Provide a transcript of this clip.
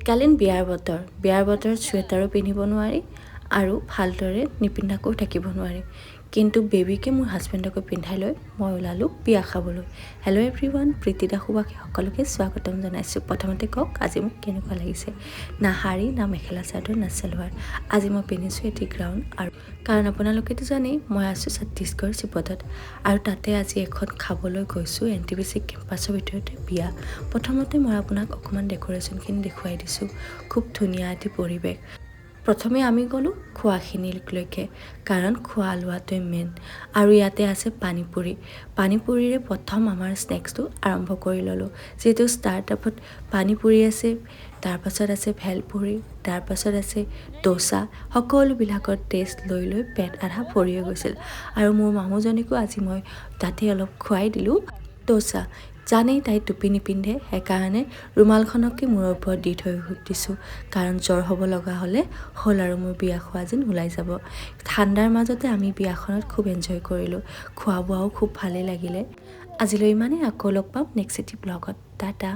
শীতকালীন বিয়াৰ বতৰত চুৱেটাৰো পিন্ধিব নোৱাৰি আৰু ভালদৰে নিপিন্ধাকৈও থাকিব নোৱাৰি। কিন্তু বেবীকে মোৰ হাজবেণ্ডকো পিন্ধাই লৈ মই ওলালোঁ বিয়া খাবলৈ। হেল্ল' এভৰিৱান, প্ৰীতিদা সুবাসী সকলোকে স্বাগতম জনাইছোঁ। প্ৰথমতে কওক আজি মোক কেনেকুৱা লাগিছে। না শাৰী, না মেখেলা চাদৰ, না চেলৱাৰ। আজি মই পিন্ধিছোঁ এটি গ্ৰাউন, আৰু কাৰণ আপোনালোকেতো জানেই মই আছোঁ ছত্তীশগড় চিপতত, আৰু তাতে আজি এখন খাবলৈ গৈছোঁ NTPC কেম্পাছৰ ভিতৰতে বিয়া। প্ৰথমতে মই আপোনাক অকণমান ডেক'ৰেশ্যনখিনি দেখুৱাই দিছোঁ। খুব ধুনীয়া এটি পৰিৱেশ। প্ৰথমে আমি গ'লোঁ খোৱাখিনিলৈকে, কাৰণ খোৱা লোৱাটোৱে মেইন। আৰু ইয়াতে আছে পানীপুৰিৰে প্ৰথম আমাৰ স্নেক্সটো আৰম্ভ কৰি ল'লোঁ। যিহেতু ষ্টাৰ্টাপত পানীপুৰি আছে, তাৰপাছত আছে ভেলপুৰি, তাৰপাছত আছে ডোচা। সকলোবিলাকৰ টেষ্ট লৈ লৈ পেট আধা ভৰিয়ে গৈছিল। আৰু মোৰ মামুজনীকো আজি মই তাতে অলপ খুৱাই দিলোঁ ডোচা। জানেই তাই টুপি নিপিন্ধে, সেইকাৰণে ৰুমালখনকে মূৰৰ ওপৰত দি থৈ দিছোঁ, কাৰণ জ্বৰ হ'ব লগা হ'ল আৰু মোৰ বিয়া খোৱা যেন ওলাই যাব। ঠাণ্ডাৰ মাজতে আমি বিয়াখনত খুব এনজয় কৰিলোঁ। খোৱা বোৱাও খুব ভালেই লাগিলে। আজিলৈ ইমানেই, আকৌ লগ পাম নেক্সট এটি ব্লগত। টাটা।